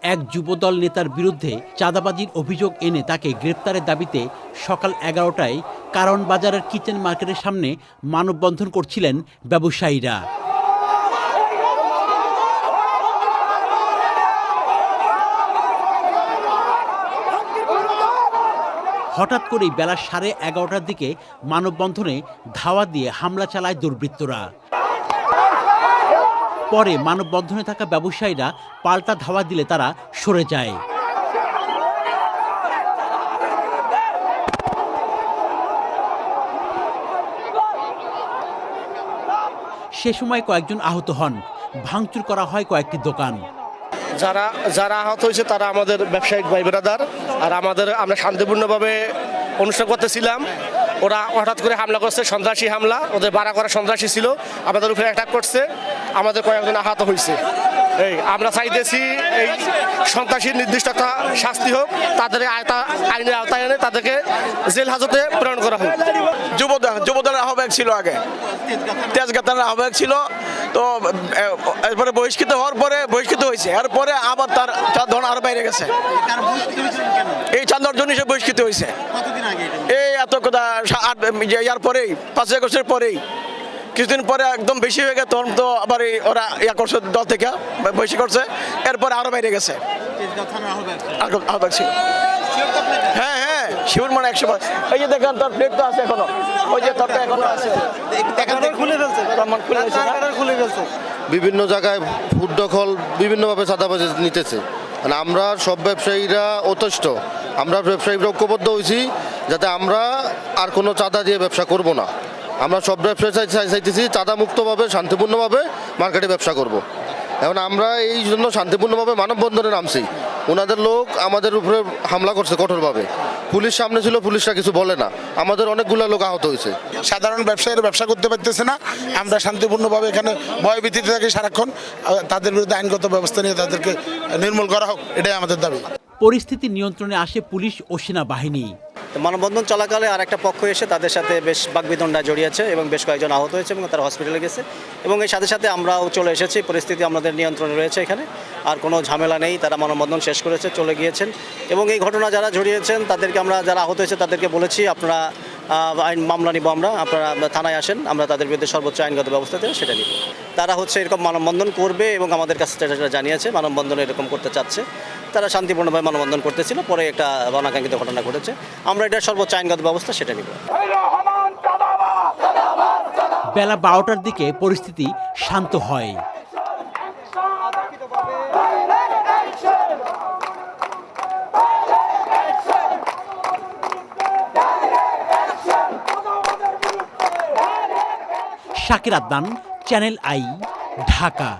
এক যুবদল নেতার বিরুদ্ধে চাঁদাবাজির অভিযোগ এনে তাকে গ্রেপ্তারের দাবিতে সকাল 11টায় কারণ বাজারের কিচেন মার্কেটের সামনে মানববন্ধন করছিলেন ব্যবসায়ীরা। হঠাৎ করেই বেলা 11:30টার দিকে মানববন্ধনে ধাওয়া দিয়ে হামলা চালায় দুর্বৃত্তরা। পরে মানববন্ধনে থাকা ব্যবসায়ীরা পাল্টা ধাওয়া দিলে তারা সরে যায়। সে সময় কয়েকজন আহত হন, ভাঙচুর করা হয় কয়েকটি দোকান। যারা আহত হয়েছে তারা আমাদের ব্যবসায়িক ভাই ব্রাদার, আর আমরা শান্তিপূর্ণভাবে অনুষ্ঠান করতেছিলাম। ওরা হঠাৎ করে হামলা করছে, সন্ত্রাসী হামলা, ওদের বাড়া করা সন্ত্রাসী ছিল, আমাদের উপরে অ্যাটাক করছে, আমাদের কয়েকজন আহত হয়েছে। আমরা চাইতেছি এই সন্ত্রাসীর নির্দিষ্ট একটা শাস্তি হোক, তাদের আইনের আওতায় এনে তাদেরকে জেল হাজতে প্রেরণ করা হোক। যুবদলের আহ্বায়ক ছিল, আগে তেজগাঁথার আহ্বায়ক ছিল, তো এরপরে বহিষ্কৃত হয়েছে। এরপরে আবার তার ধরন আরো বাইরে গেছে। এই চাঁদার জন্য সে বহিষ্কৃত হয়েছে। এই এত কথা ইয়ার পরেই 5 আগস্টের পরেই কিছুদিন পরে একদম বেশি হয়ে গেছে, তখন তো আবার ওরা ইয়া করছে, দল থেকে বেশি করছে, এরপরে আরো বাইরে গেছে। আহ্বায়ক ছিল, হ্যাঁ শিবুর মানে 100। এই যে দেখেন তার প্লেট তো আছে এখনো, ওই যে তারটা এখনো আছে, খুলে ফেলছে। বিভিন্ন জায়গায় ফুড দখল বিভিন্নভাবে চাঁদাবাজি নিতেছে। মানে আমরা সব ব্যবসায়ীরা অতিষ্ঠ, আমরা ব্যবসায়ীরা ঐক্যবদ্ধ হয়েছি যাতে আমরা আর কোনো চাঁদা দিয়ে ব্যবসা করব না। আমরা সব ব্যবসায়ী চাইতেছি চাঁদা মুক্তভাবে শান্তিপূর্ণভাবে মার্কেটে ব্যবসা করব। এখন আমরা এই জন্য শান্তিপূর্ণভাবে মানববন্ধনে নামছি। ওনাদের লোক আমাদের উপরে হামলা করছে কঠোরভাবে। পুলিশ সামনে ছিল, পুলিশরা কিছু বলে না, আমাদের অনেকগুলো লোক আহত হয়েছে। সাধারণ ব্যবসায়ীরা ব্যবসা করতে পারতেছে না, আমরা শান্তিপূর্ণভাবে এখানে ভয়ভীতিতে থাকি সারাক্ষণ। তাদের বিরুদ্ধে আইনগত ব্যবস্থা নিয়ে তাদেরকে নির্মূল করা হোক, এটাই আমাদের দাবি। পরিস্থিতি নিয়ন্ত্রণে আসে পুলিশ ও সেনাবাহিনী। মানববন্ধন চলাকালে আর একটা পক্ষ এসে তাদের সাথে বেশ বাকবিতণ্ডায় জড়িয়েছে এবং বেশ কয়েকজন আহত হয়েছে এবং তারা হসপিটালে গেছে। এবং এর সাথে সাথে আমরাও চলে এসেছি, পরিস্থিতি আমাদের নিয়ন্ত্রণে রয়েছে এখানে, আর কোনো ঝামেলা নেই। তারা মানববন্ধন শেষ করেছে, চলে গিয়েছেন। এবং এই ঘটনা যারা জড়িয়েছেন তাদেরকে আমরা, যারা আহত হয়েছে তাদেরকে বলেছি আপনারা আইন মামলা নিব, আপনারা থানায় আসেন, আমরা তাদের বিরুদ্ধে সর্বোচ্চ আইনগত ব্যবস্থা দেবো, সেটা নিব। তারা এরকম মানববন্ধন করবে এবং আমাদের কাছে সেটা জানিয়েছে, মানববন্ধন এরকম করতে চাচ্ছে। তারা শান্তিপূর্ণভাবে মানববন্ধন করতেছিল, পরে একটা অনাকাঙ্ক্ষিত ঘটনা ঘটেছে। আমরা এটা সর্বোচ্চ আইনগত ব্যবস্থা সেটা নিব। বেলা 12টার দিকে পরিস্থিতি শান্ত হয়। Shakir Adnan, channel I, Dhaka.